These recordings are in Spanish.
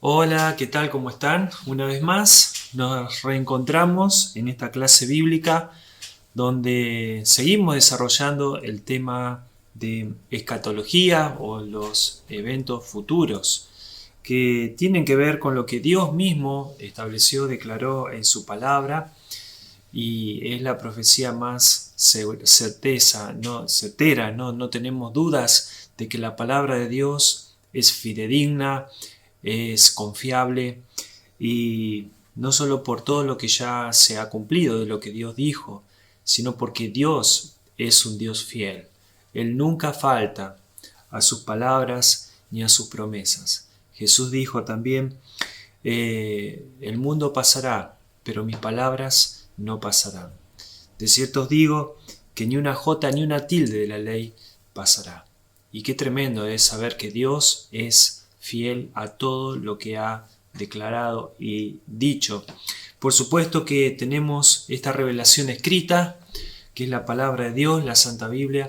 Hola, ¿qué tal? ¿Cómo están? Una vez más nos reencontramos en esta clase bíblica donde seguimos desarrollando el tema de escatología o los eventos futuros que tienen que ver con lo que Dios mismo estableció, declaró en su palabra, y es la profecía más certera, no tenemos dudas de que la palabra de Dios es fidedigna, es confiable, y no solo por todo lo que ya se ha cumplido de lo que Dios dijo, sino porque Dios es un Dios fiel. Él nunca falta a sus palabras ni a sus promesas. Jesús dijo también, el mundo pasará, pero mis palabras no pasarán. De cierto os digo que ni una jota ni una tilde de la ley pasará. Y qué tremendo es saber que Dios es fiel a todo lo que ha declarado y dicho. Por supuesto que tenemos esta revelación escrita, que es la palabra de Dios, la Santa Biblia,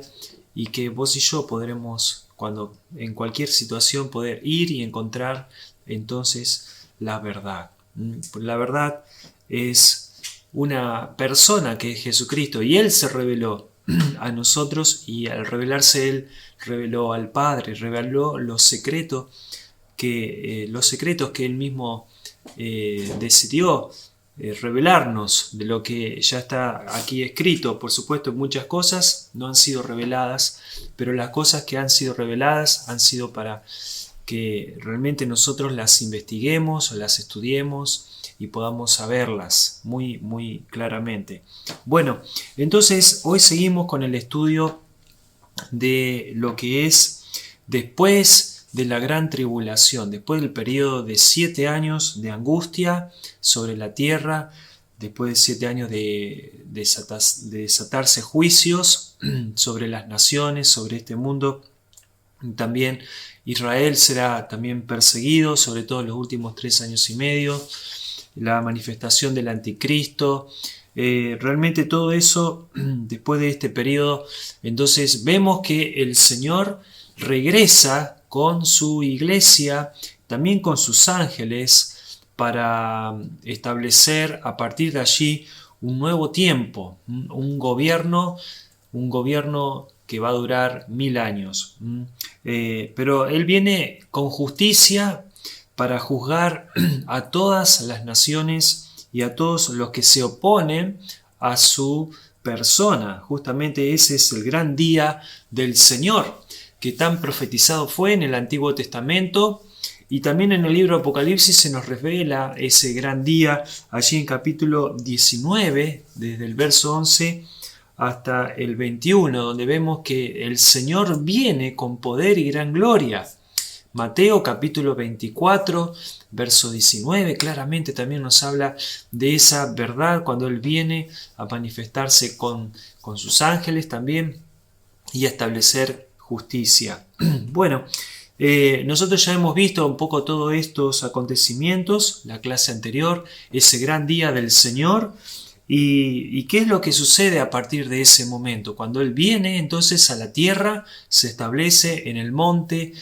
y que vos y yo podremos, cuando en cualquier situación, poder ir y encontrar entonces la verdad. La verdad es una persona que es Jesucristo, y Él se reveló a nosotros, y al revelarse Él reveló al Padre, reveló los secretos que Él mismo decidió revelarnos, de lo que ya está aquí escrito. Por supuesto, muchas cosas no han sido reveladas, pero las cosas que han sido reveladas han sido para que realmente nosotros las investiguemos, las estudiemos y podamos saberlas muy claramente. Bueno, entonces hoy seguimos con el estudio de lo que es después de la gran tribulación, después del periodo de 7 años de angustia sobre la tierra, después de 7 años de desatarse juicios sobre las naciones, sobre este mundo. También Israel será también perseguido, sobre todo en los últimos 3 años y medio, la manifestación del anticristo. Realmente todo eso, después de este periodo, entonces vemos que el Señor regresa con su iglesia, también con sus ángeles, para establecer a partir de allí un nuevo tiempo, un gobierno que va a durar 1000 años. Pero Él viene con justicia para juzgar a todas las naciones y a todos los que se oponen a su persona. Justamente ese es el gran día del Señor, que tan profetizado fue en el Antiguo Testamento, y también en el libro de Apocalipsis se nos revela ese gran día, allí en capítulo 19, desde el verso 11 hasta el 21, donde vemos que el Señor viene con poder y gran gloria. Mateo capítulo 24, verso 19, claramente también nos habla de esa verdad cuando Él viene a manifestarse con sus ángeles también y a establecer justicia. Bueno, nosotros ya hemos visto un poco todos estos acontecimientos, la clase anterior, ese gran día del Señor. ¿Y qué es lo que sucede a partir de ese momento? Cuando Él viene entonces a la tierra, se establece en el monte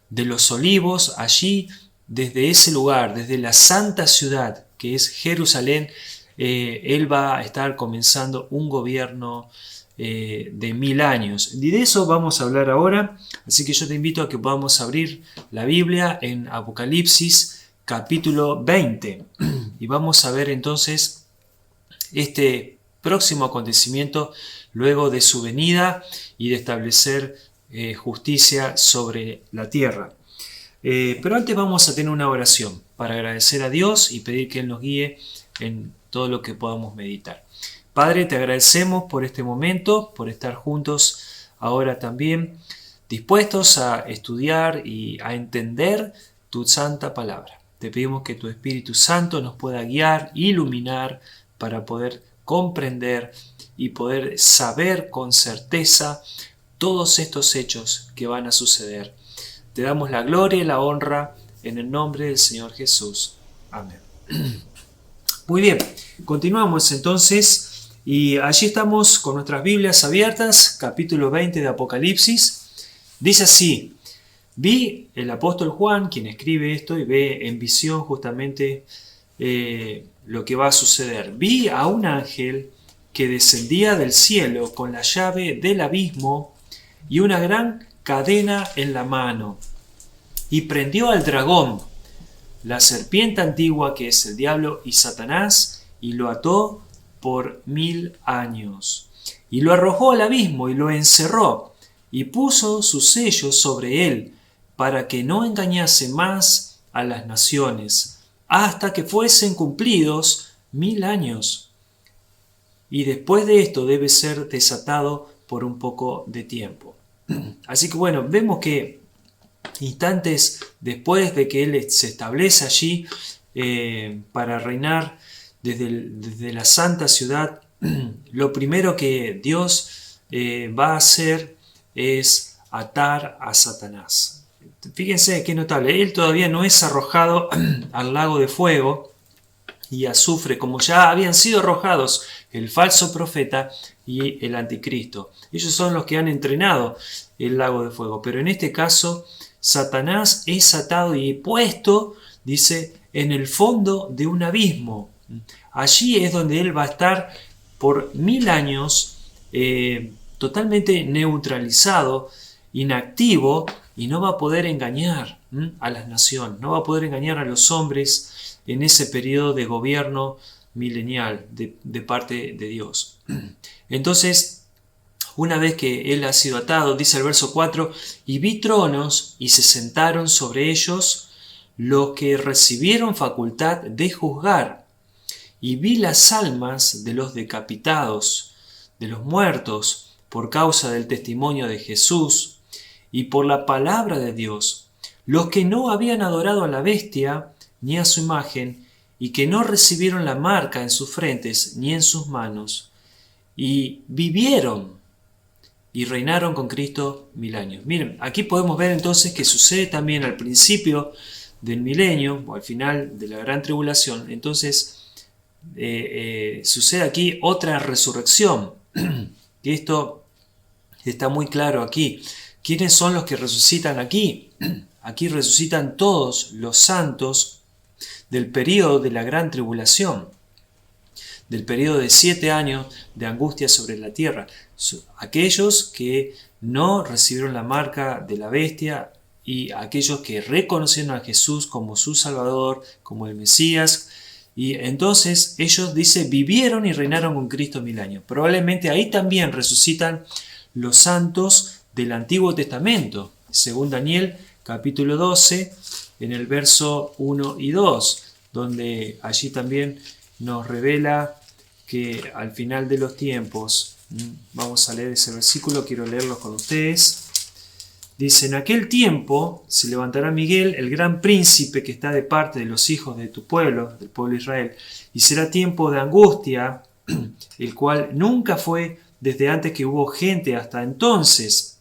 de los Olivos, allí desde ese lugar, desde la santa ciudad que es Jerusalén, Él va a estar comenzando un gobierno de 1000 años. Y de eso vamos a hablar ahora, así que yo te invito a que podamos abrir la Biblia en Apocalipsis capítulo 20 y vamos a ver entonces este próximo acontecimiento luego de su venida y de establecer justicia sobre la tierra. Pero antes vamos a tener una oración para agradecer a Dios y pedir que Él nos guíe en todo lo que podamos meditar. Padre, te agradecemos por este momento, por estar juntos ahora también, dispuestos a estudiar y a entender tu santa palabra. Te pedimos que tu Espíritu Santo nos pueda guiar, iluminar, para poder comprender y poder saber con certeza todos estos hechos que van a suceder. Te damos la gloria y la honra en el nombre del Señor Jesús. Amén. Muy bien, continuamos entonces y allí estamos con nuestras Biblias abiertas, capítulo 20 de Apocalipsis. Dice así: Vi el apóstol Juan, quien escribe esto, y ve en visión justamente lo que va a suceder. Vi a un ángel que descendía del cielo con la llave del abismo y una gran cadena en la mano, y prendió al dragón, la serpiente antigua que es el diablo y Satanás, y lo ató por 1000 años, y lo arrojó al abismo y lo encerró, y puso sus sellos sobre él, para que no engañase más a las naciones, hasta que fuesen cumplidos 1000 años. Y después de esto debe ser desatado por un poco de tiempo. Así que bueno, vemos que instantes después de que Él se establece allí para reinar desde la santa ciudad, lo primero que Dios va a hacer es atar a Satanás. Fíjense qué notable, Él todavía no es arrojado al lago de fuego y azufre, como ya habían sido arrojados el falso profeta y el anticristo. Ellos son los que han entrenado el lago de fuego, pero en este caso Satanás es atado y puesto, dice, en el fondo de un abismo. Allí es donde él va a estar por 1000 años totalmente neutralizado, inactivo, y no va a poder engañar a las naciones, no va a poder engañar a los hombres en ese periodo de gobierno milenial de parte de Dios. Entonces, una vez que él ha sido atado, dice el verso 4, y vi tronos y se sentaron sobre ellos los que recibieron facultad de juzgar, y vi las almas de los decapitados, de los muertos, por causa del testimonio de Jesús y por la palabra de Dios, los que no habían adorado a la bestia ni a su imagen, y que no recibieron la marca en sus frentes ni en sus manos, y vivieron y reinaron con Cristo 1000 años. Miren, aquí podemos ver entonces que sucede también al principio del milenio, o al final de la gran tribulación. Entonces sucede aquí otra resurrección. Y esto está muy claro aquí. ¿Quiénes son los que resucitan aquí? Aquí resucitan todos los santos del periodo de la gran tribulación, del periodo de 7 años de angustia sobre la tierra. Aquellos que no recibieron la marca de la bestia y aquellos que reconocieron a Jesús como su Salvador, como el Mesías. Y entonces ellos, dice, vivieron y reinaron con Cristo 1000 años. Probablemente ahí también resucitan los santos del Antiguo Testamento, según Daniel capítulo 12, en el verso 1 y 2, donde allí también nos revela que al final de los tiempos, vamos a leer ese versículo, quiero leerlo con ustedes. Dice, en aquel tiempo se levantará Miguel, el gran príncipe que está de parte de los hijos de tu pueblo, del pueblo de Israel, y será tiempo de angustia, el cual nunca fue desde antes que hubo gente hasta entonces.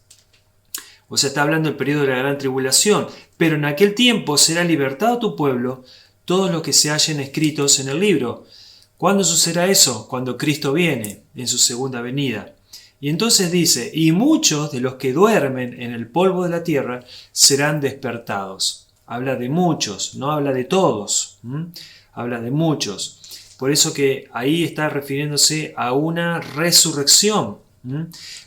O sea, está hablando del periodo de la gran tribulación. Pero en aquel tiempo será libertado tu pueblo, todos los que se hallen escritos en el libro. ¿Cuándo sucederá eso? Cuando Cristo viene en su segunda venida. Y entonces dice, y muchos de los que duermen en el polvo de la tierra serán despertados. Habla de muchos, no habla de todos. Habla de muchos. Por eso que ahí está refiriéndose a una resurrección.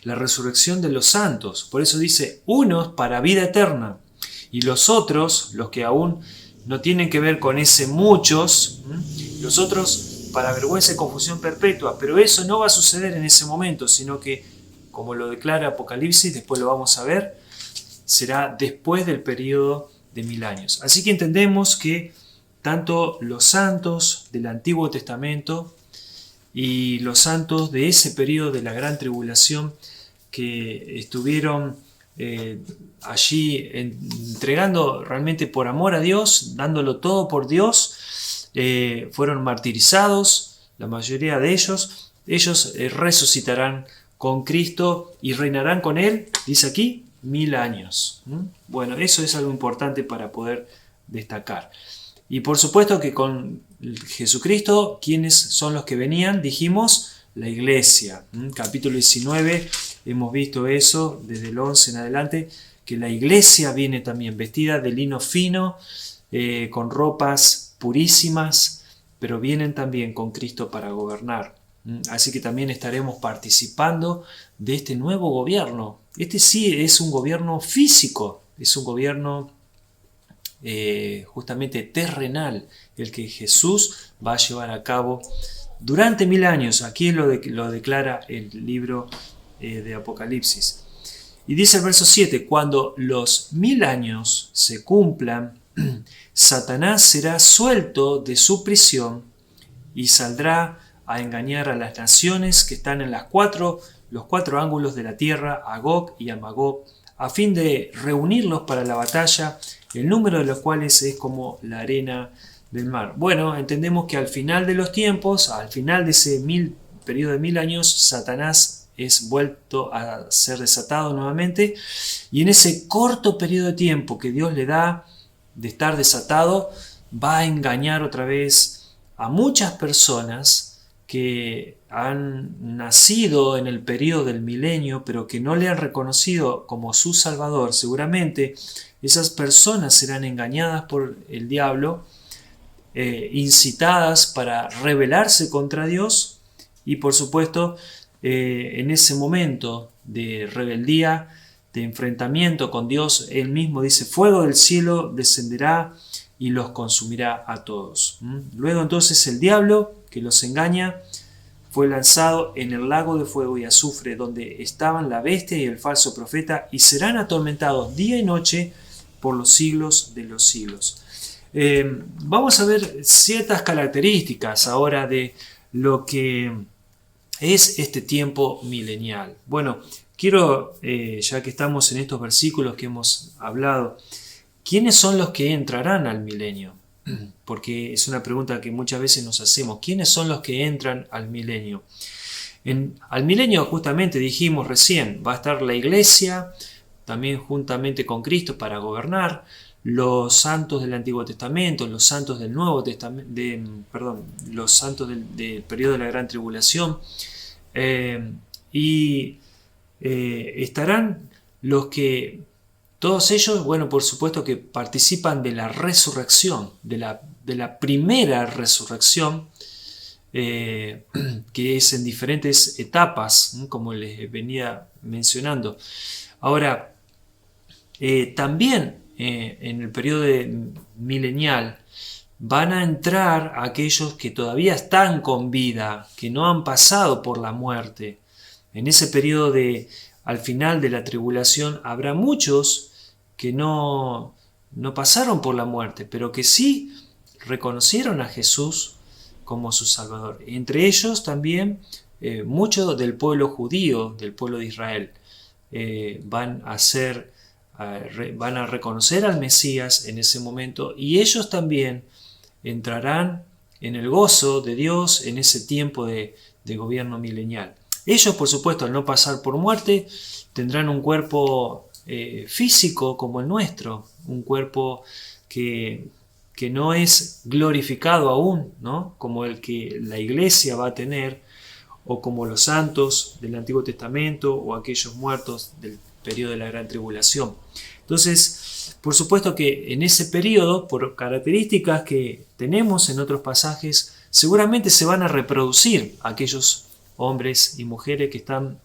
La resurrección de los santos. Por eso dice, unos para vida eterna. Y los otros, los que aún no tienen que ver con ese muchos, los otros para vergüenza y confusión perpetua. Pero eso no va a suceder en ese momento, sino que, como lo declara Apocalipsis, después lo vamos a ver, será después del periodo de 1000 años. Así que entendemos que tanto los santos del Antiguo Testamento y los santos de ese periodo de la gran tribulación que estuvieron allí entregando realmente por amor a Dios, dándolo todo por Dios, fueron martirizados, la mayoría de ellos resucitarán con Cristo y reinarán con Él, dice aquí, 1000 años. Bueno, eso es algo importante para poder destacar. Y por supuesto que con Jesucristo, ¿quiénes son los que venían? Dijimos, la iglesia. Capítulo 19, hemos visto eso desde el 11 en adelante, que la iglesia viene también vestida de lino fino, con ropas purísimas, pero vienen también con Cristo para gobernar. Así que también estaremos participando de este nuevo gobierno. Este sí es un gobierno físico, es un gobierno justamente terrenal, el que Jesús va a llevar a cabo durante 1000 años. Aquí lo declara el libro de Apocalipsis. Y dice el verso 7, cuando los 1000 años se cumplan, Satanás será suelto de su prisión y saldrá a engañar a las naciones que están en los cuatro ángulos de la tierra, a Gog y a Magog, a fin de reunirlos para la batalla, el número de los cuales es como la arena del mar. Bueno, entendemos que al final de los tiempos, al final de ese periodo de 1000 años, Satanás es vuelto a ser desatado nuevamente, y en ese corto periodo de tiempo que Dios le da de estar desatado, va a engañar otra vez a muchas personas que han nacido en el periodo del milenio, pero que no le han reconocido como su Salvador. Seguramente esas personas serán engañadas por el diablo, incitadas para rebelarse contra Dios, y por supuesto en ese momento de rebeldía, de enfrentamiento con Dios, Él mismo dice: fuego del cielo descenderá y los consumirá a todos. Luego entonces el diablo que los engaña fue lanzado en el lago de fuego y azufre, donde estaban la bestia y el falso profeta, y serán atormentados día y noche por los siglos de los siglos. Vamos a ver ciertas características ahora de lo que es este tiempo milenial. Bueno, quiero, ya que estamos en estos versículos que hemos hablado, ¿quiénes son los que entrarán al milenio? Porque es una pregunta que muchas veces nos hacemos. ¿Quiénes son los que entran al milenio? Al milenio, justamente dijimos recién, va a estar la iglesia, también juntamente con Cristo para gobernar, los santos del Antiguo Testamento, los santos del Nuevo Testamento, los santos del periodo de la Gran Tribulación, estarán los que, todos ellos, bueno, por supuesto que participan de la resurrección, de la primera resurrección, que es en diferentes etapas, como les venía mencionando. Ahora, también en el periodo milenial van a entrar aquellos que todavía están con vida, que no han pasado por la muerte. En ese periodo al final de la tribulación habrá muchos que no pasaron por la muerte, pero que sí reconocieron a Jesús como su Salvador. Entre ellos también muchos del pueblo judío, del pueblo de Israel, van a reconocer al Mesías en ese momento, y ellos también entrarán en el gozo de Dios en ese tiempo de gobierno milenial. Ellos, por supuesto, al no pasar por muerte, tendrán un cuerpo físico como el nuestro, un cuerpo que no es glorificado aún, ¿no? Como el que la iglesia va a tener, o como los santos del Antiguo Testamento, o aquellos muertos del periodo de la Gran Tribulación. Entonces, por supuesto que en ese periodo, por características que tenemos en otros pasajes, seguramente se van a reproducir aquellos hombres y mujeres que están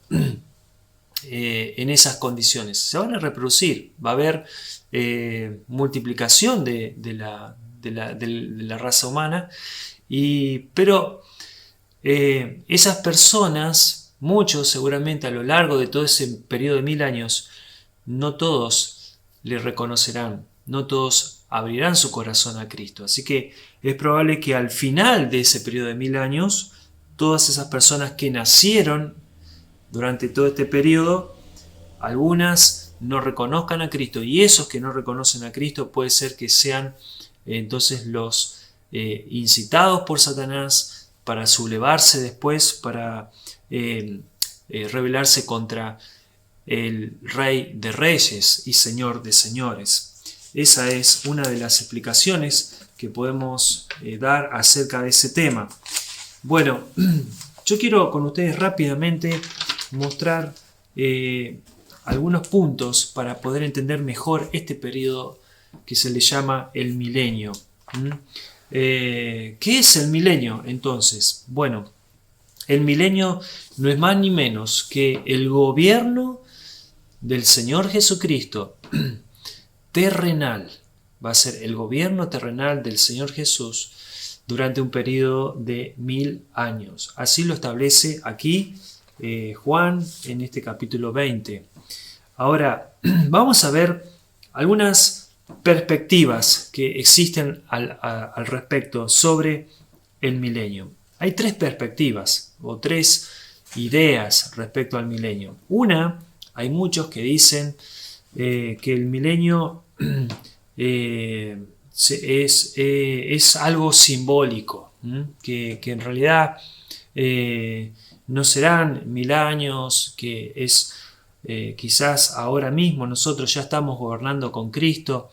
en esas condiciones. Se van a reproducir, va a haber multiplicación de la raza humana, pero esas personas, muchos seguramente a lo largo de todo ese periodo de 1000 años, no todos le reconocerán, no todos abrirán su corazón a Cristo. Así que es probable que al final de ese periodo de 1000 años, todas esas personas que nacieron durante todo este periodo, algunas no reconozcan a Cristo, y esos que no reconocen a Cristo puede ser que sean entonces los incitados por Satanás para sublevarse después, para rebelarse contra el Rey de Reyes y Señor de Señores. Esa es una de las explicaciones que podemos dar acerca de ese tema. Bueno, yo quiero con ustedes rápidamente mostrar algunos puntos para poder entender mejor este periodo que se le llama el milenio. ¿Qué es el milenio entonces? Bueno, el milenio no es más ni menos que el gobierno del Señor Jesucristo terrenal. Va a ser el gobierno terrenal del Señor Jesús durante un periodo de 1000 años. Así lo establece aquí Juan en este capítulo 20. Ahora, vamos a ver algunas perspectivas que existen al respecto sobre el milenio. Hay tres perspectivas o tres ideas respecto al milenio. Una, hay muchos que dicen que el milenio es algo simbólico, que en realidad no serán 1000 años, que es quizás ahora mismo nosotros ya estamos gobernando con Cristo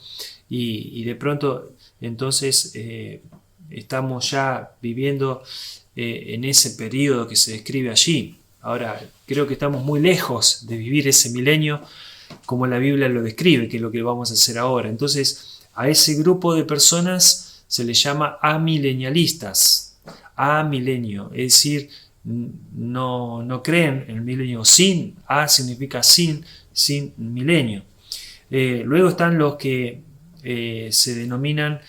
y de pronto entonces estamos ya viviendo en ese periodo que se describe allí. Ahora, creo que estamos muy lejos de vivir ese milenio como la Biblia lo describe, que es lo que vamos a hacer ahora. Entonces, a ese grupo de personas se les llama amilenialistas. Amilenio, es decir, no creen en el milenio. A significa sin milenio. Luego están los que se denominan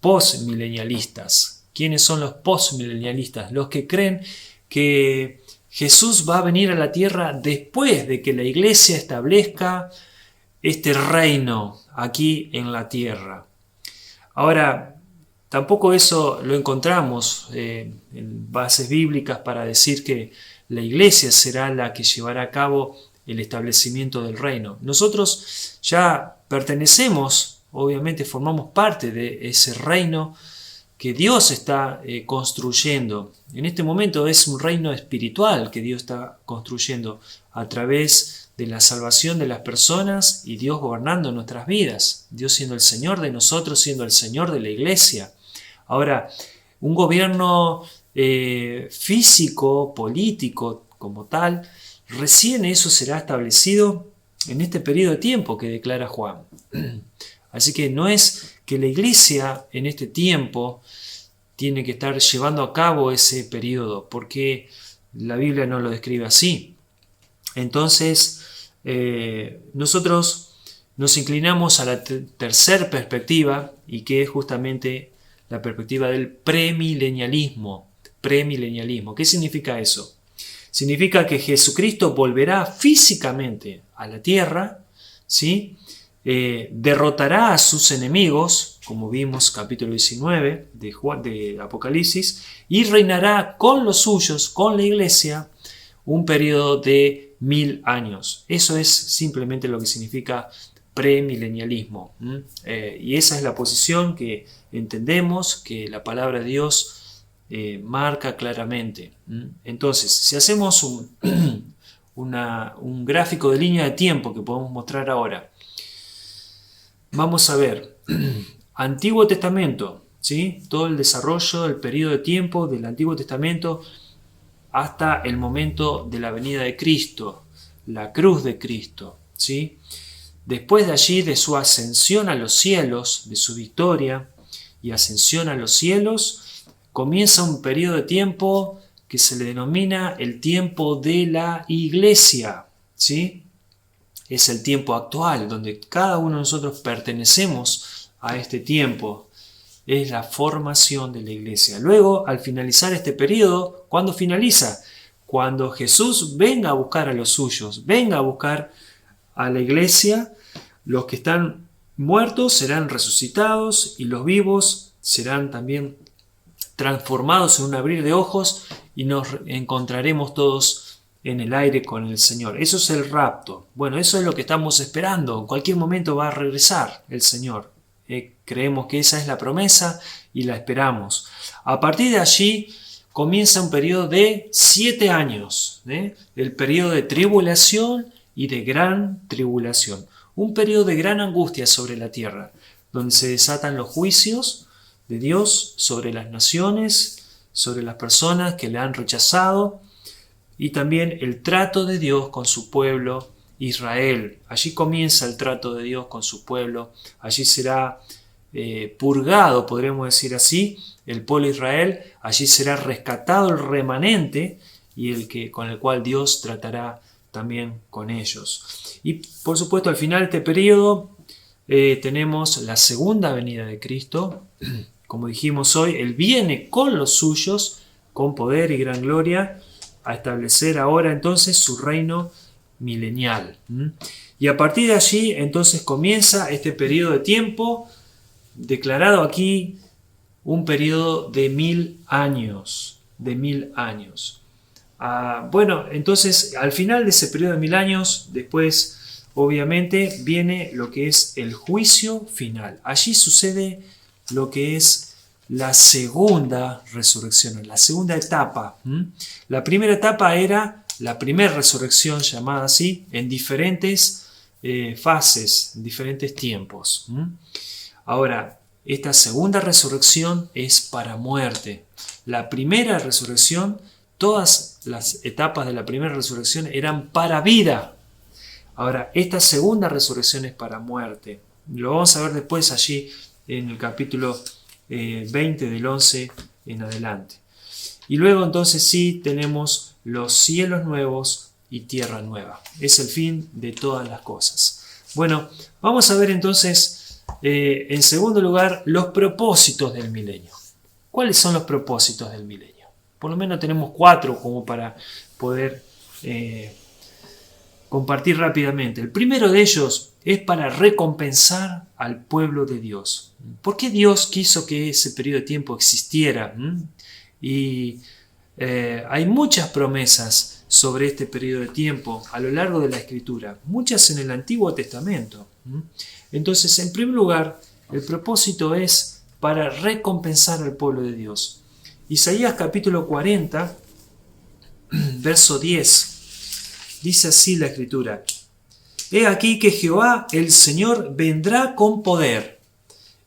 postmilenialistas. ¿Quiénes son los postmilenialistas? Los que creen que Jesús va a venir a la tierra después de que la iglesia establezca este reino aquí en la tierra. Ahora, tampoco eso lo encontramos en bases bíblicas para decir que la iglesia será la que llevará a cabo el establecimiento del reino. Nosotros ya pertenecemos, obviamente formamos parte de ese reino que Dios está construyendo. En este momento es un reino espiritual que Dios está construyendo a través de la salvación de las personas y Dios gobernando nuestras vidas. Dios siendo el Señor de nosotros, siendo el Señor de la iglesia. Ahora, un gobierno físico, político como tal, recién eso será establecido en este periodo de tiempo que declara Juan. Así que no es que la iglesia en este tiempo tiene que estar llevando a cabo ese periodo, porque la Biblia no lo describe así. Entonces, nosotros nos inclinamos a la tercera perspectiva, y que es justamente la perspectiva del premilenialismo. Premilenialismo. ¿Qué significa eso? Significa que Jesucristo volverá físicamente a la tierra, ¿sí? Derrotará a sus enemigos, como vimos capítulo 19 de Apocalipsis, y reinará con los suyos, con la iglesia, un periodo de 1000 años. Eso es simplemente lo que significa premilenialismo. Y esa es la posición que entendemos que la palabra de Dios marca claramente. Entonces, si hacemos un gráfico de línea de tiempo que podemos mostrar ahora, vamos a ver Antiguo Testamento, ¿sí? Todo el desarrollo, el periodo de tiempo del Antiguo Testamento hasta el momento de la venida de Cristo, la cruz de Cristo, ¿sí? Después de allí, de su ascensión a los cielos, de su victoria y ascensión a los cielos, comienza un periodo de tiempo que se le denomina el tiempo de la iglesia, ¿sí? Es el tiempo actual, donde cada uno de nosotros pertenecemos a este tiempo. Es la formación de la iglesia. Luego, al finalizar este periodo, ¿cuándo finaliza? Cuando Jesús venga a buscar a los suyos, venga a buscar a la iglesia, los que están muertos serán resucitados y los vivos serán también transformados en un abrir de ojos y nos encontraremos todos en el aire con el Señor. Eso es el rapto. Bueno, eso es lo que estamos esperando. En cualquier momento va a regresar el Señor. Creemos que esa es la promesa y la esperamos. A partir de allí comienza un periodo de 7 años, el periodo de tribulación y de gran tribulación. Un periodo de gran angustia sobre la tierra, donde se desatan los juicios de Dios sobre las naciones, sobre las personas que le han rechazado. y también el trato de Dios con su pueblo Israel. Allí comienza el trato de Dios con su pueblo, allí será purgado, podríamos decir así, el pueblo Israel, allí será rescatado el remanente y con el cual Dios tratará también con ellos. Y por supuesto al final de este periodo tenemos la segunda venida de Cristo. Como dijimos hoy, Él viene con los suyos, con poder y gran gloria, a establecer ahora entonces su reino milenial. Y a partir de allí entonces comienza este periodo de tiempo, declarado aquí un periodo de 1000 años. De 1000 años. Bueno, entonces al final de ese periodo de 1000 años, después obviamente viene lo que es el juicio final. Allí sucede lo que es la segunda resurrección, la segunda etapa. La primera etapa era la primera resurrección, llamada así, en diferentes fases, en diferentes tiempos. Ahora, esta segunda resurrección es para muerte. La primera resurrección, todas las etapas de la primera resurrección eran para vida. Ahora, esta segunda resurrección es para muerte. Lo vamos a ver después allí en el capítulo 20 del 11 en adelante. Y luego entonces sí tenemos los cielos nuevos y tierra nueva. Es el fin de todas las cosas. Bueno, vamos a ver entonces en segundo lugar los propósitos del milenio. ¿Cuáles son los propósitos del milenio? Por lo menos tenemos 4 como para poder compartir rápidamente. El primero de ellos es para recompensar al pueblo de Dios. ¿Por qué Dios quiso que ese periodo de tiempo existiera? Y hay muchas promesas sobre este periodo de tiempo a lo largo de la Escritura, muchas en el Antiguo Testamento. Entonces, en primer lugar, el propósito es para recompensar al pueblo de Dios. Isaías capítulo 40, verso 10, dice así la Escritura: He aquí que Jehová el Señor vendrá con poder,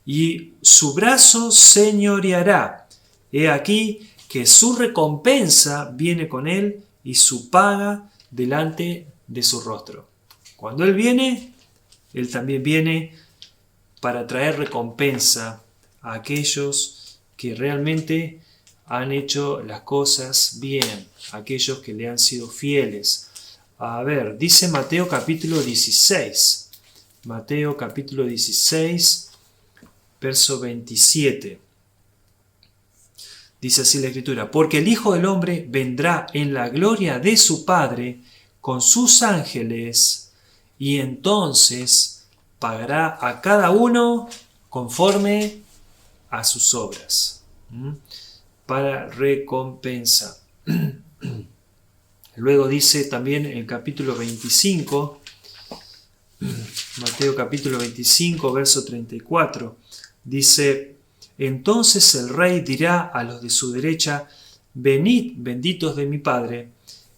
y su brazo señoreará. He aquí que su recompensa viene con él, y su paga delante de su rostro. Cuando Él viene, Él también viene para traer recompensa a aquellos que realmente han hecho las cosas bien, a aquellos que le han sido fieles. A ver, dice Mateo capítulo 16. Mateo capítulo 16, verso 27. Dice así la Escritura: Porque el Hijo del Hombre vendrá en la gloria de su Padre con sus ángeles, y entonces pagará a cada uno conforme a sus obras. Para recompensa. Luego dice también en el capítulo 25, Mateo capítulo 25, verso 34, dice: Entonces el rey dirá a los de su derecha: Venid, benditos de mi Padre,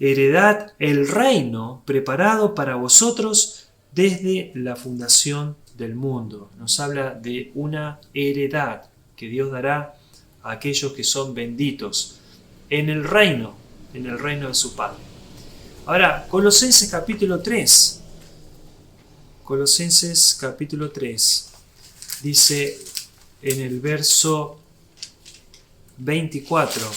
heredad el reino preparado para vosotros desde la fundación del mundo. Nos habla de una heredad que Dios dará a aquellos que son benditos en el reino de su Padre. Ahora, Colosenses capítulo 3. Colosenses capítulo 3 dice en el verso 24,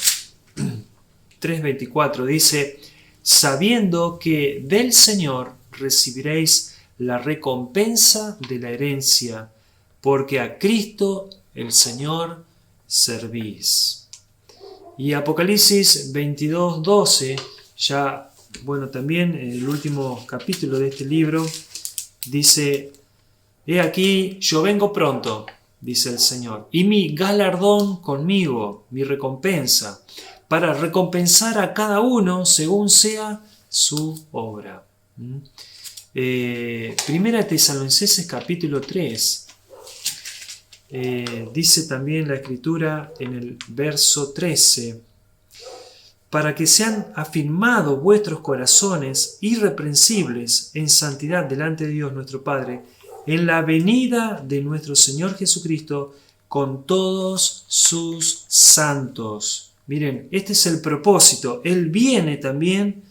3:24, dice: Sabiendo que del Señor recibiréis la recompensa de la herencia, porque a Cristo el Señor servís. Y Apocalipsis 22:12, ya, bueno, también en el último capítulo de este libro, dice: He aquí, yo vengo pronto, dice el Señor, y mi galardón conmigo, mi recompensa, para recompensar a cada uno según sea su obra. Primera Tesalonicenses capítulo 3. Dice también la Escritura en el verso 13: Para que sean afirmados vuestros corazones irreprensibles en santidad delante de Dios nuestro Padre, en la venida de nuestro Señor Jesucristo con todos sus santos. Miren, este es el propósito. Él viene también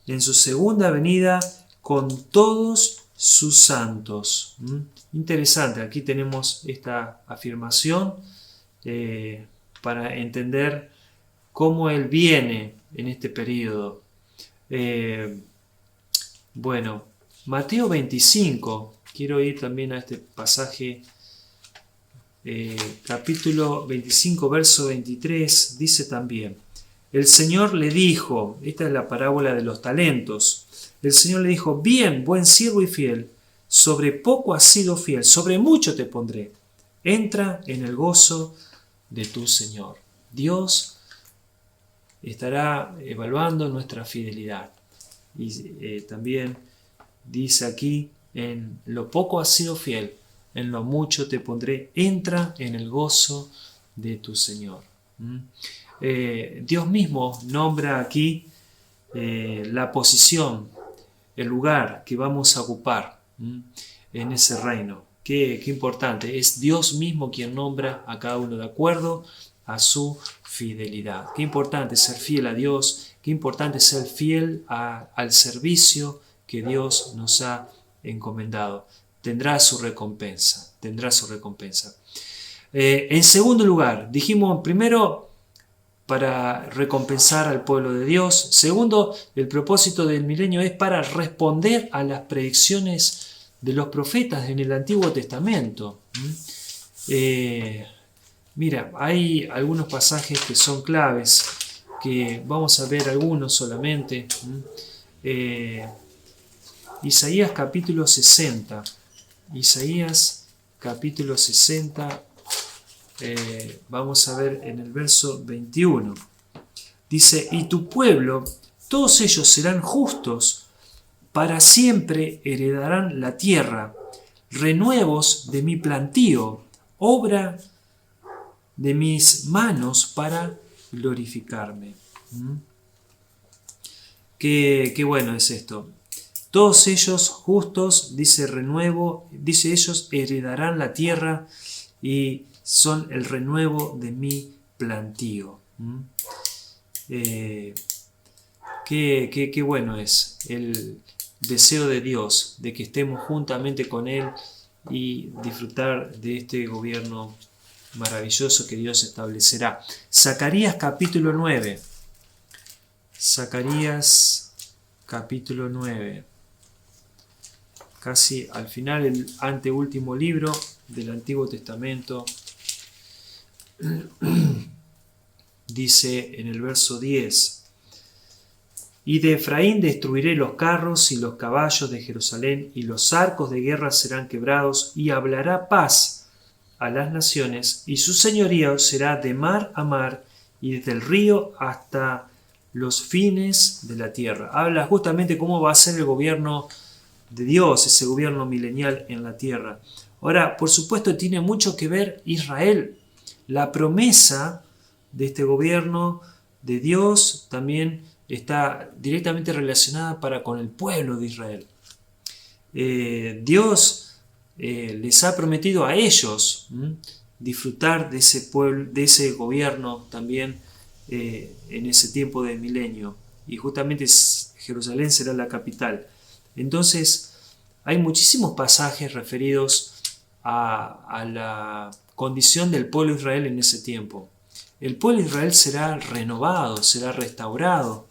en su segunda venida con todos sus santos. Interesante, aquí tenemos esta afirmación para entender cómo Él viene en este periodo. Bueno, Mateo 25, quiero ir también a este pasaje, capítulo 25, verso 23, dice también: el Señor le dijo, esta es la parábola de los talentos, el Señor le dijo: bien, buen siervo y fiel, sobre poco has sido fiel, sobre mucho te pondré, entra en el gozo de tu Señor. Dios estará evaluando nuestra fidelidad. Y también dice aquí: en lo poco has sido fiel, en lo mucho te pondré, entra en el gozo de tu Señor. Dios mismo nombra aquí la posición, el lugar que vamos a ocupar en ese reino. Qué importante, es Dios mismo quien nombra a cada uno de acuerdo a su fidelidad. Qué importante ser fiel a Dios, qué importante ser fiel al servicio que Dios nos ha encomendado. Tendrá su recompensa, tendrá su recompensa. En segundo lugar, dijimos primero para recompensar al pueblo de Dios. Segundo, el propósito del milenio es para responder a las predicciones de los profetas en el Antiguo Testamento. Mira, hay algunos pasajes que son claves, que vamos a ver algunos solamente. Isaías capítulo 60. Isaías capítulo 60. Vamos a ver en el verso 21. Dice: y tu pueblo, todos ellos serán justos, para siempre heredarán la tierra, renuevos de mi plantío, obra de mis manos para glorificarme. Qué bueno es esto. Todos ellos justos, dice renuevo, dice ellos heredarán la tierra y son el renuevo de mi plantío. Qué bueno es el deseo de Dios de que estemos juntamente con Él y disfrutar de este gobierno maravilloso que Dios establecerá. Zacarías capítulo 9. Zacarías capítulo 9. Casi al final, el anteúltimo libro del Antiguo Testamento. Dice en el verso 10: y de Efraín destruiré los carros y los caballos de Jerusalén, y los arcos de guerra serán quebrados, y hablará paz a las naciones, y su señorío será de mar a mar, y desde el río hasta los fines de la tierra. Habla justamente cómo va a ser el gobierno de Dios, ese gobierno milenial en la tierra. Ahora, por supuesto, tiene mucho que ver Israel. La promesa de este gobierno de Dios también está directamente relacionada con el pueblo de Israel. Dios les ha prometido a ellos disfrutar de ese pueblo, de ese gobierno también en ese tiempo de milenio. Y justamente Jerusalén será la capital. Entonces, hay muchísimos pasajes referidos a la condición del pueblo de Israel en ese tiempo. El pueblo de Israel será renovado, será restaurado,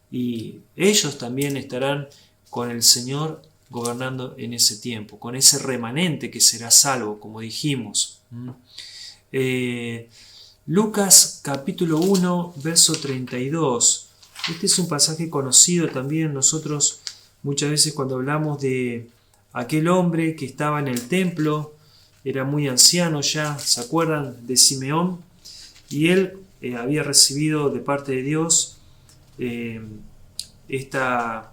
y ellos también estarán con el Señor gobernando en ese tiempo, con ese remanente que será salvo, como dijimos. Lucas capítulo 1, verso 32. Este es un pasaje conocido también. Nosotros muchas veces cuando hablamos de aquel hombre que estaba en el templo, era muy anciano ya, ¿se acuerdan de Simeón? Y él había recibido de parte de Dios esta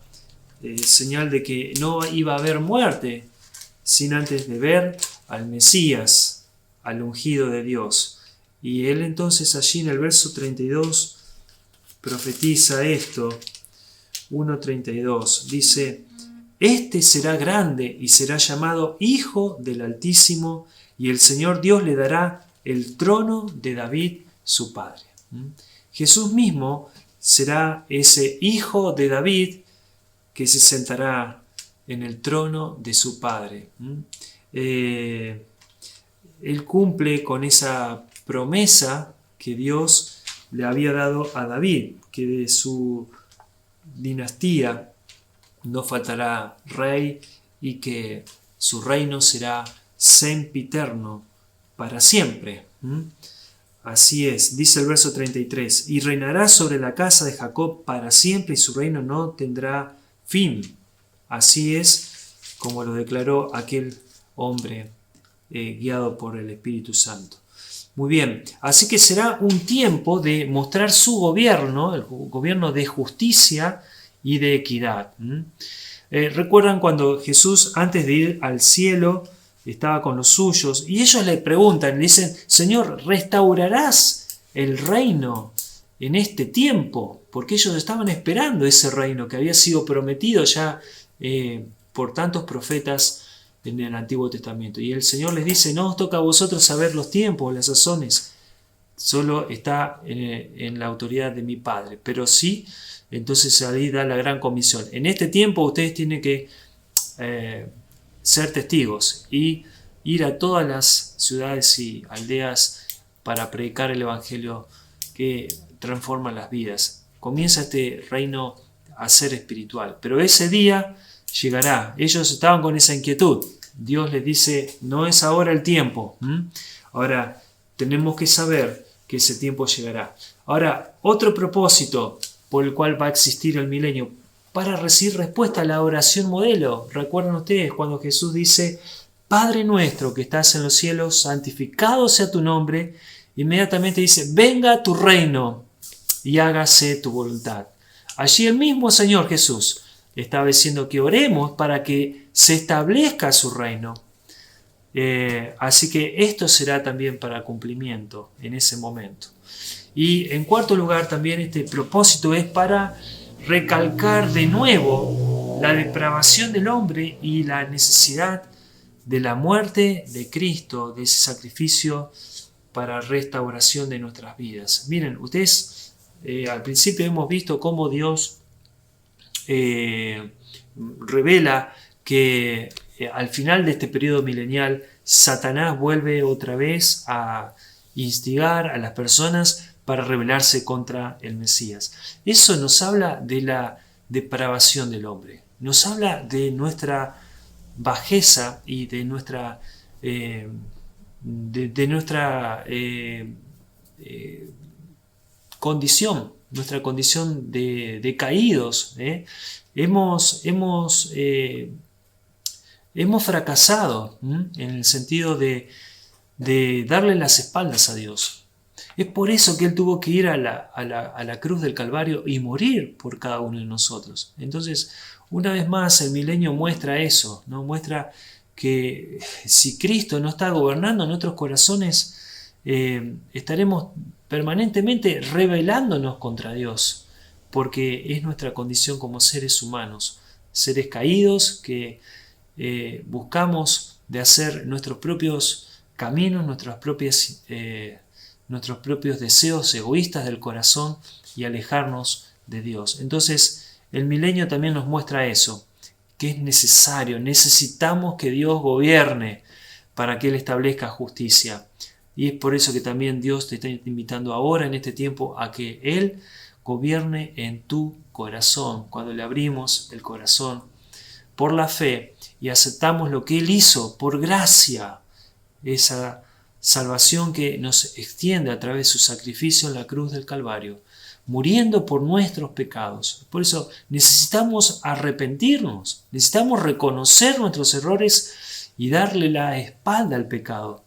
señal de que no iba a haber muerte sin antes de ver al Mesías, al ungido de Dios. Y él entonces allí en el verso 32 profetiza esto. 1:32 dice: este será grande y será llamado Hijo del Altísimo, y el Señor Dios le dará el trono de David su padre. Jesús mismo será ese hijo de David que se sentará en el trono de su Padre. Él cumple con esa promesa que Dios le había dado a David, que de su dinastía no faltará rey y que su reino será sempiterno, para siempre. Así es, dice el verso 33, y reinará sobre la casa de Jacob para siempre y su reino no tendrá fin. Así es como lo declaró aquel hombre guiado por el Espíritu Santo. Muy bien, así que será un tiempo de mostrar su gobierno, el gobierno de justicia y de equidad. ¿Recuerdan cuando Jesús, antes de ir al cielo, estaba con los suyos y ellos le preguntan, le dicen, Señor, ¿restaurarás el reino en este tiempo? Porque ellos estaban esperando ese reino que había sido prometido ya por tantos profetas en el Antiguo Testamento. Y el Señor les dice, no os toca a vosotros saber los tiempos, las sazones, solo está en la autoridad de mi Padre. Pero sí, entonces ahí da la gran comisión. En este tiempo ustedes tienen que ser testigos y ir a todas las ciudades y aldeas para predicar el Evangelio que transforma las vidas. Comienza este reino a ser espiritual, pero ese día llegará. Ellos estaban con esa inquietud. Dios les dice, no es ahora el tiempo. Ahora, tenemos que saber que ese tiempo llegará. Ahora, otro propósito por el cual va a existir el milenio, para recibir respuesta a la oración modelo. Recuerdan ustedes cuando Jesús dice, Padre nuestro que estás en los cielos, santificado sea tu nombre. Inmediatamente dice, venga tu reino y hágase tu voluntad. Allí el mismo Señor Jesús estaba diciendo que oremos para que se establezca su reino. Así que esto será también para cumplimiento en ese momento. Y en cuarto lugar también este propósito es para recalcar de nuevo la depravación del hombre y la necesidad de la muerte de Cristo, de ese sacrificio para restauración de nuestras vidas. Miren, ustedes al principio hemos visto cómo Dios revela que al final de este periodo milenial Satanás vuelve otra vez a instigar a las personas para rebelarse contra el Mesías. Eso nos habla de la depravación del hombre, nos habla de nuestra bajeza y de nuestra condición, nuestra condición de caídos. Hemos fracasado en el sentido de darle las espaldas a Dios. Es por eso que Él tuvo que ir a la cruz del Calvario y morir por cada uno de nosotros. Entonces, una vez más, el milenio muestra eso, ¿no? Muestra que si Cristo no está gobernando nuestros corazones, estaremos permanentemente rebelándonos contra Dios, porque es nuestra condición como seres humanos, seres caídos que buscamos de hacer nuestros propios caminos, nuestros propios deseos egoístas del corazón y alejarnos de Dios. Entonces, el milenio también nos muestra eso, que es necesario, necesitamos que Dios gobierne para que Él establezca justicia. Y es por eso que también Dios te está invitando ahora en este tiempo a que Él gobierne en tu corazón. Cuando le abrimos el corazón por la fe y aceptamos lo que Él hizo por gracia, esa salvación que nos extiende a través de su sacrificio en la cruz del Calvario, muriendo por nuestros pecados. Por eso necesitamos arrepentirnos, necesitamos reconocer nuestros errores y darle la espalda al pecado.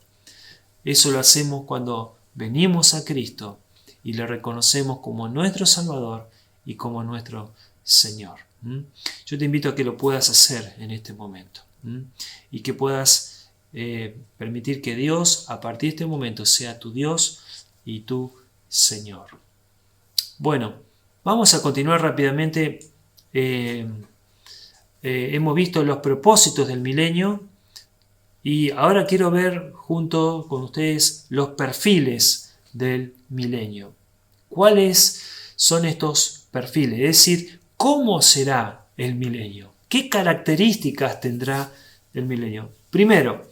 Eso lo hacemos cuando venimos a Cristo y le reconocemos como nuestro Salvador y como nuestro Señor. Yo te invito a que lo puedas hacer en este momento y que puedas permitir que Dios a partir de este momento sea tu Dios y tu Señor. Bueno, vamos a continuar rápidamente. Hemos visto los propósitos del milenio y ahora quiero ver junto con ustedes los perfiles del milenio. ¿Cuáles son estos perfiles? Es decir, ¿cómo será el milenio? ¿Qué características tendrá el milenio? Primero,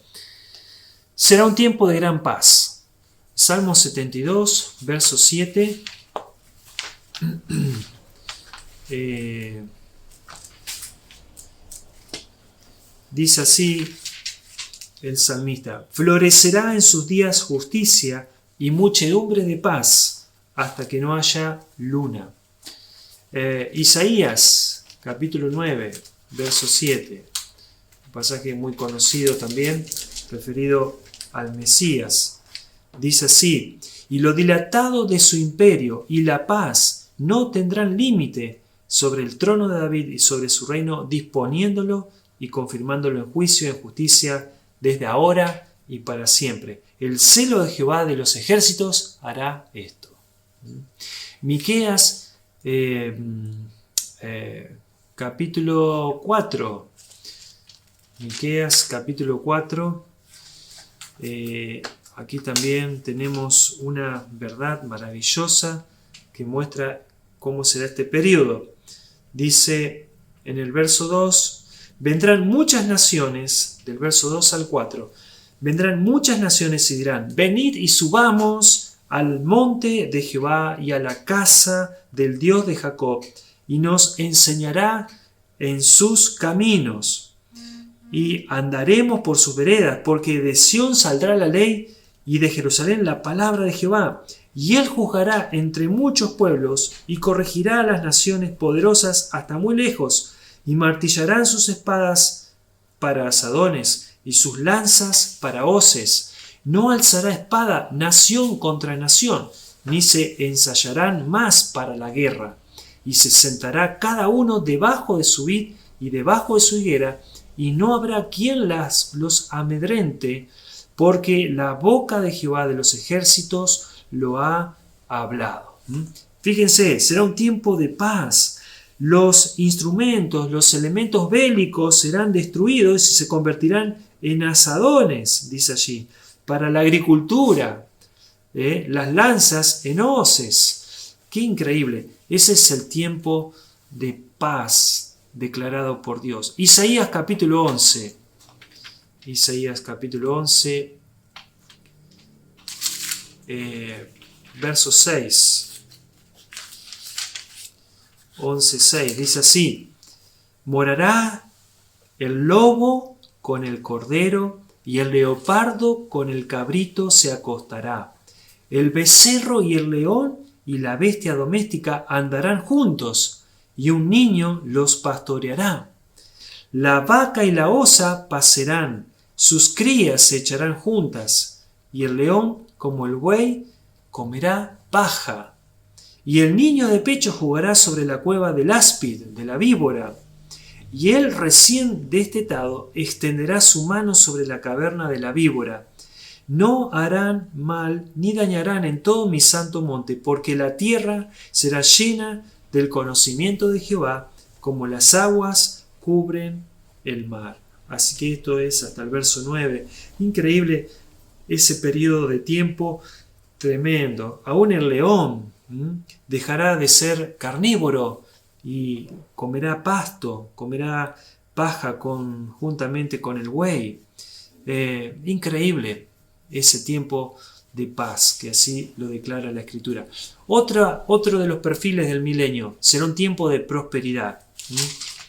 será un tiempo de gran paz. Salmo 72, verso 7. Dice así el salmista: florecerá en sus días justicia y muchedumbre de paz hasta que no haya luna. Isaías capítulo 9, verso 7, un pasaje muy conocido también, referido al Mesías. Dice así: y lo dilatado de su imperio y la paz no tendrán límite sobre el trono de David y sobre su reino, disponiéndolo y confirmándolo en juicio y en justicia desde ahora y para siempre. El celo de Jehová de los ejércitos hará esto. Miqueas capítulo 4. Miqueas capítulo 4. Aquí también tenemos una verdad maravillosa que muestra cómo será este periodo. Dice en el verso 2: vendrán muchas naciones, del verso 2 al 4, vendrán muchas naciones y dirán: venid y subamos al monte de Jehová y a la casa del Dios de Jacob, y nos enseñará en sus caminos, y andaremos por sus veredas, porque de Sión saldrá la ley y de Jerusalén la palabra de Jehová. Y él juzgará entre muchos pueblos y corregirá a las naciones poderosas hasta muy lejos, y martillarán sus espadas para asadones y sus lanzas para hoces. No alzará espada nación contra nación, ni se ensayarán más para la guerra. Y se sentará cada uno debajo de su vid y debajo de su higuera, y no habrá quien los amedrente, porque la boca de Jehová de los ejércitos lo ha hablado. Fíjense, será un tiempo de paz. Los instrumentos, los elementos bélicos serán destruidos y se convertirán en asadones, dice allí, para la agricultura. Las lanzas en hoces. ¡Qué increíble! Ese es el tiempo de paz declarado por Dios. Isaías capítulo 11. Isaías capítulo 11, verso 6. 11:6 dice así: morará el lobo con el cordero, y el leopardo con el cabrito se acostará. El becerro y el león y la bestia doméstica andarán juntos, y un niño los pastoreará. La vaca y la osa pasarán, sus crías se echarán juntas, y el león, como el buey, comerá paja. Y el niño de pecho jugará sobre la cueva del áspid, de la víbora. Y él recién destetado extenderá su mano sobre la caverna de la víbora. No harán mal ni dañarán en todo mi santo monte, porque la tierra será llena del conocimiento de Jehová, como las aguas cubren el mar. Así que esto es hasta el verso 9. Increíble ese periodo de tiempo tremendo. Aún el león dejará de ser carnívoro y comerá pasto, comerá paja juntamente con el buey. Increíble ese tiempo de paz, que así lo declara la Escritura. Otro de los perfiles del milenio será un tiempo de prosperidad.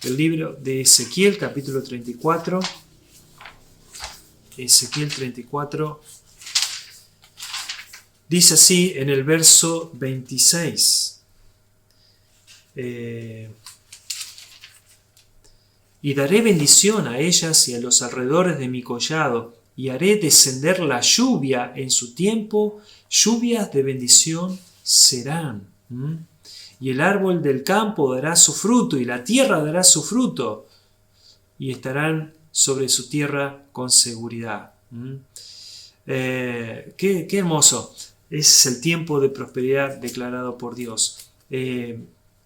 El libro de Ezequiel, capítulo 34. Ezequiel 34. Dice así en el verso 26. Y daré bendición a ellas y a los alrededores de mi collado, y haré descender la lluvia en su tiempo, lluvias de bendición serán. Y el árbol del campo dará su fruto, y la tierra dará su fruto, y estarán sobre su tierra con seguridad. Qué hermoso. Ese es el tiempo de prosperidad declarado por Dios.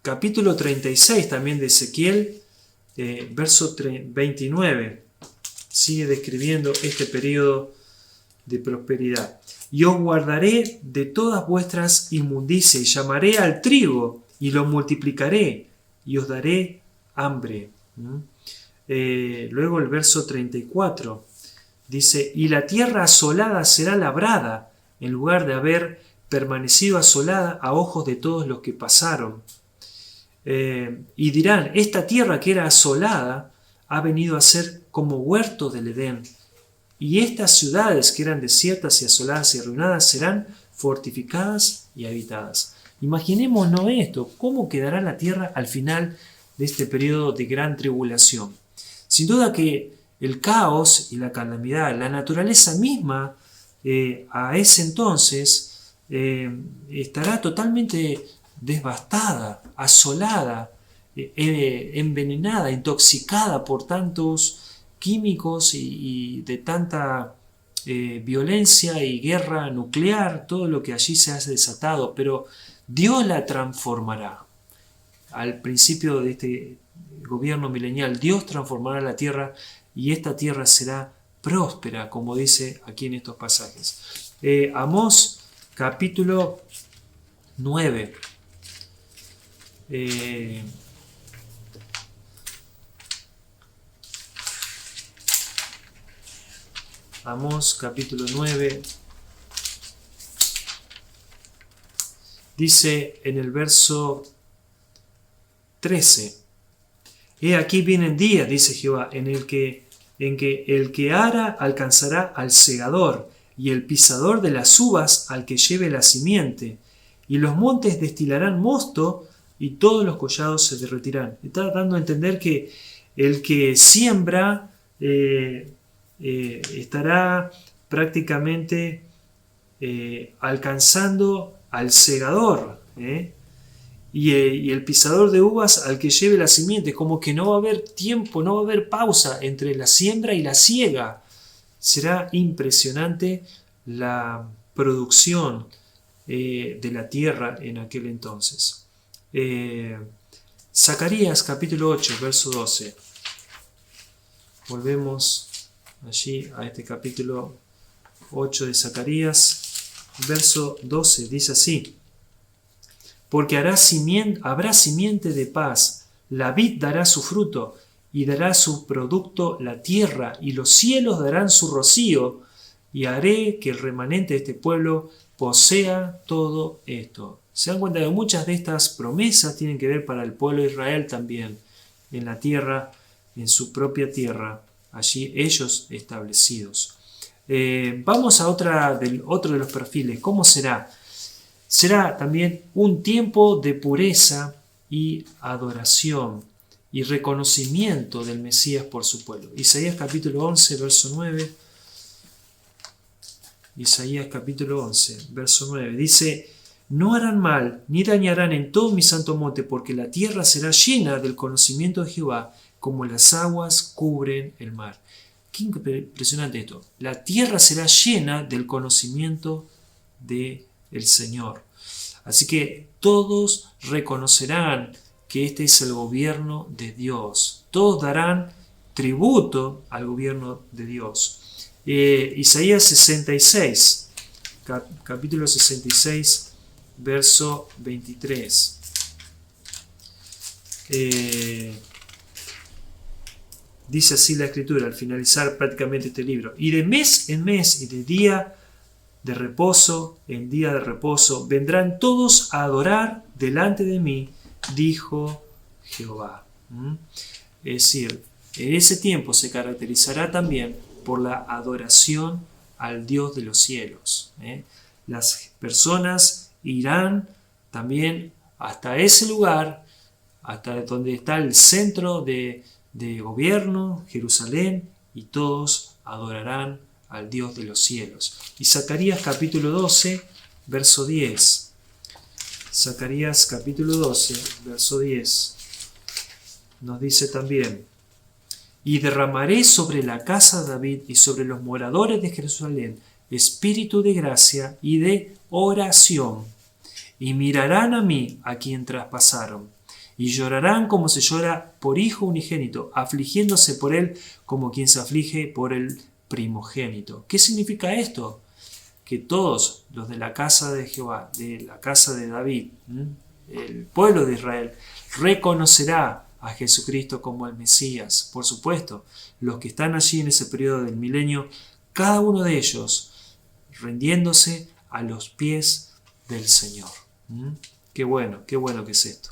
Capítulo 36 también de Ezequiel, verso 29. Sigue describiendo este periodo de prosperidad. Y os guardaré de todas vuestras inmundicias, y llamaré al trigo, y lo multiplicaré, y os daré hambre. Luego el verso 34 dice, y la tierra asolada será labrada, en lugar de haber permanecido asolada a ojos de todos los que pasaron. Y dirán, esta tierra que era asolada ha venido a ser como huerto del Edén, y estas ciudades que eran desiertas y asoladas y arruinadas serán fortificadas y habitadas. Imaginémonos esto, cómo quedará la tierra al final de este periodo de gran tribulación. Sin duda que el caos y la calamidad, la naturaleza misma a ese entonces estará totalmente devastada, asolada, envenenada, intoxicada por tantos químicos y de tanta violencia y guerra nuclear, todo lo que allí se ha desatado, pero Dios la transformará. Al principio de este gobierno milenial, Dios transformará la tierra y esta tierra será próspera, como dice aquí en estos pasajes. Amós capítulo 9. Amós capítulo 9 dice en el verso 13, he aquí vienen días, dice Jehová, en que el que ara alcanzará al segador, y el pisador de las uvas al que lleve la simiente, y los montes destilarán mosto, y todos los collados se derretirán. Está dando a entender que el que siembra estará prácticamente alcanzando al segador, y el pisador de uvas al que lleve la simiente. Como que no va a haber tiempo, no va a haber pausa entre la siembra y la siega. Será impresionante la producción de la tierra en aquel entonces. Zacarías capítulo 8, verso 12. Volvemos allí a este capítulo 8 de Zacarías, verso 12, dice así, porque habrá simiente de paz, la vid dará su fruto, y dará su producto la tierra, y los cielos darán su rocío, y haré que el remanente de este pueblo posea todo esto. Se dan cuenta que muchas de estas promesas tienen que ver para el pueblo de Israel también, en la tierra, en su propia tierra, allí ellos establecidos. Vamos a otro de los perfiles. ¿Cómo será? Será también un tiempo de pureza y adoración y reconocimiento del Mesías por su pueblo. Isaías capítulo 11, verso 9. Isaías capítulo 11, verso 9. Dice, no harán mal ni dañarán en todo mi santo monte, porque la tierra será llena del conocimiento de Jehová, como las aguas cubren el mar. Qué impresionante esto. La tierra será llena del conocimiento del Señor. Así que todos reconocerán que este es el gobierno de Dios. Todos darán tributo al gobierno de Dios. Isaías 66, capítulo 66, verso 23. Dice así la Escritura al finalizar prácticamente este libro. Y de mes en mes y de día de reposo en día de reposo vendrán todos a adorar delante de mí, dijo Jehová. Es decir, en ese tiempo se caracterizará también por la adoración al Dios de los cielos. Las personas irán también hasta ese lugar, hasta donde está el centro de gobierno, Jerusalén, y todos adorarán al Dios de los cielos. Y Zacarías capítulo 12, verso 10. Zacarías capítulo 12, verso 10. Nos dice también, y derramaré sobre la casa de David y sobre los moradores de Jerusalén espíritu de gracia y de oración, y mirarán a mí a quien traspasaron, y llorarán como se llora por hijo unigénito, afligiéndose por él como quien se aflige por el primogénito. ¿Qué significa esto? Que todos los de la casa de Jehová, de la casa de David, el pueblo de Israel, reconocerá a Jesucristo como el Mesías. Por supuesto, los que están allí en ese periodo del milenio, cada uno de ellos rindiéndose a los pies del Señor. Qué bueno que es esto.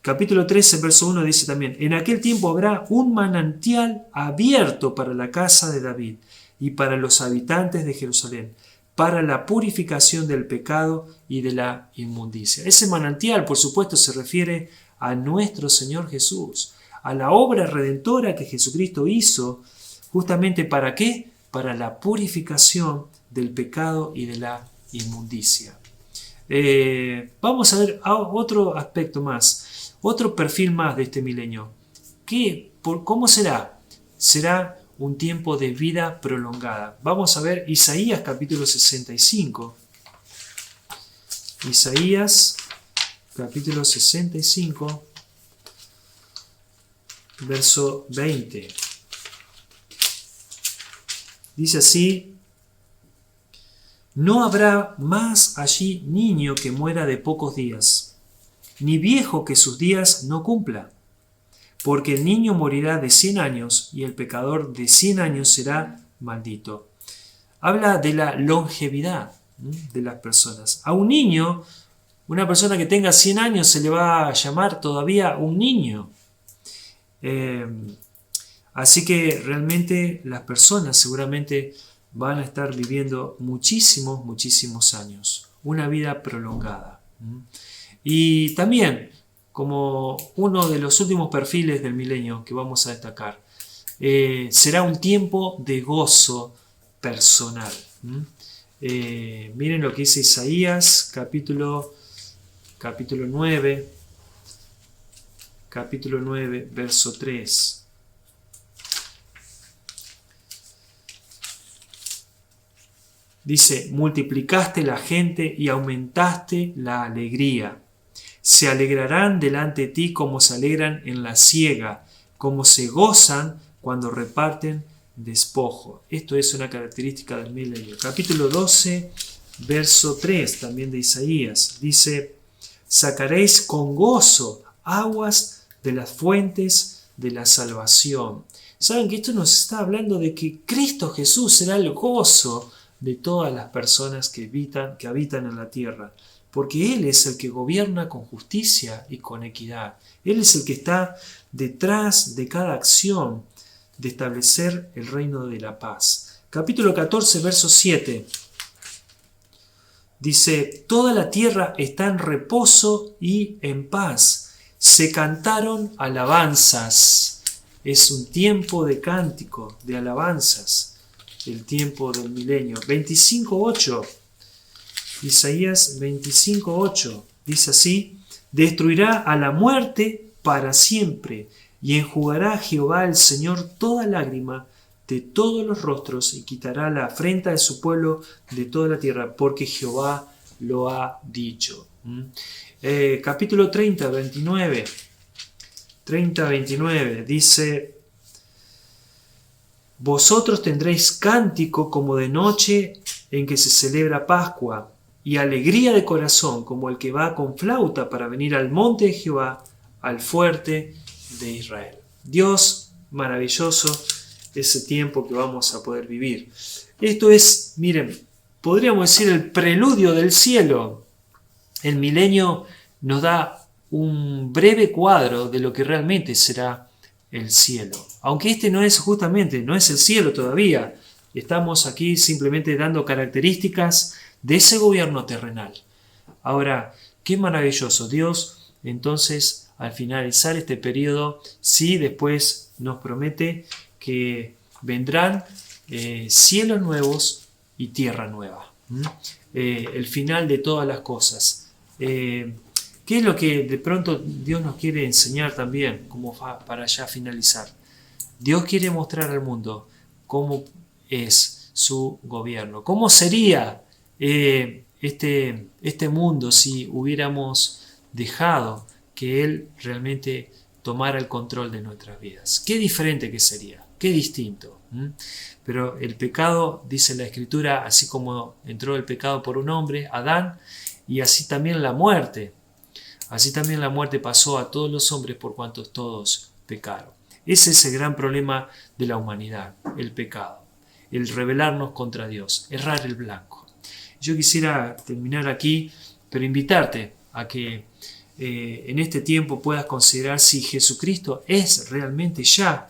Capítulo 13, verso 1 dice también: en aquel tiempo habrá un manantial abierto para la casa de David y para los habitantes de Jerusalén, para la purificación del pecado y de la inmundicia. Ese manantial, por supuesto, se refiere a nuestro Señor Jesús, a la obra redentora que Jesucristo hizo, justamente ¿para qué? Para la purificación del pecado y de la inmundicia. Vamos a ver otro aspecto más, otro perfil más de este milenio. ¿Cómo será? Será un tiempo de vida prolongada. Vamos a ver Isaías capítulo 65. Isaías capítulo 65, verso 20. Dice así: no habrá más allí niño que muera de pocos días, ni viejo que sus días no cumpla. Porque el niño morirá de 100 años y el pecador de 100 años será maldito. Habla de la longevidad de las personas. A un niño, una persona que tenga 100 años, se le va a llamar todavía un niño. Así que realmente las personas seguramente van a estar viviendo muchísimos años. Una vida prolongada. Y también, como uno de los últimos perfiles del milenio que vamos a destacar, será un tiempo de gozo personal. Miren lo que dice Isaías, capítulo 9, verso 3. Dice: multiplicaste la gente y aumentaste la alegría. Se alegrarán delante de ti como se alegran en la siega, como se gozan cuando reparten despojo. Esto es una característica del milenio. Capítulo 12, verso 3, también de Isaías. Dice: sacaréis con gozo aguas de las fuentes de la salvación. Saben que esto nos está hablando de que Cristo Jesús será el gozo de todas las personas que habitan en la tierra. Porque Él es el que gobierna con justicia y con equidad. Él es el que está detrás de cada acción de establecer el reino de la paz. Capítulo 14, verso 7. Dice: toda la tierra está en reposo y en paz. Se cantaron alabanzas. Es un tiempo de cántico, de alabanzas. El tiempo del milenio. 25:8. Isaías 25:8 dice así: destruirá a la muerte para siempre, y enjugará Jehová el Señor toda lágrima de todos los rostros, y quitará la afrenta de su pueblo de toda la tierra, porque Jehová lo ha dicho. Capítulo 29 dice: vosotros tendréis cántico como de noche en que se celebra Pascua, y alegría de corazón como el que va con flauta para venir al monte de Jehová, al fuerte de Israel. Dios, maravilloso ese tiempo que vamos a poder vivir. Esto es, miren, podríamos decir el preludio del cielo. El milenio nos da un breve cuadro de lo que realmente será el cielo. Aunque este no es el cielo todavía. Estamos aquí simplemente dando características de ese gobierno terrenal. Ahora, qué maravilloso. Dios, entonces, al finalizar este periodo, sí, después nos promete que vendrán cielos nuevos y tierra nueva. El final de todas las cosas. ¿Qué es lo que de pronto Dios nos quiere enseñar también, como para ya finalizar? Dios quiere mostrar al mundo cómo es su gobierno, cómo sería este mundo si hubiéramos dejado que Él realmente tomara el control de nuestras vidas. Qué diferente que sería, qué distinto. Pero el pecado, dice la Escritura, así como entró el pecado por un hombre, Adán, y así también la muerte. Así también la muerte pasó a todos los hombres por cuantos todos pecaron. Ese es el gran problema de la humanidad, el pecado, el rebelarnos contra Dios, errar el blanco. Yo quisiera terminar aquí, pero invitarte a que en este tiempo puedas considerar si Jesucristo es realmente ya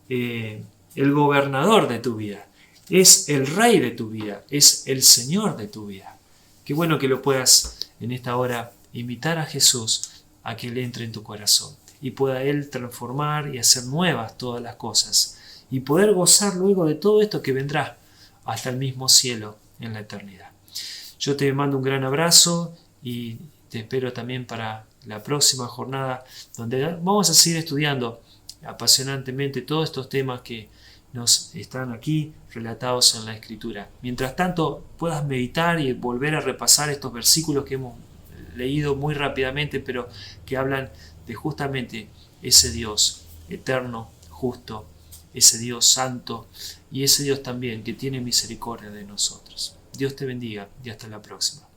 el gobernador de tu vida, es el rey de tu vida, es el Señor de tu vida. Qué bueno que lo puedas en esta hora invitar a Jesús a que Él entre en tu corazón y pueda Él transformar y hacer nuevas todas las cosas y poder gozar luego de todo esto que vendrá hasta el mismo cielo en la eternidad. Yo te mando un gran abrazo y te espero también para la próxima jornada donde vamos a seguir estudiando apasionantemente todos estos temas que nos están aquí relatados en la Escritura. Mientras tanto, puedas meditar y volver a repasar estos versículos que hemos leído muy rápidamente, pero que hablan de justamente ese Dios eterno, justo, ese Dios santo y ese Dios también que tiene misericordia de nosotros. Dios te bendiga y hasta la próxima.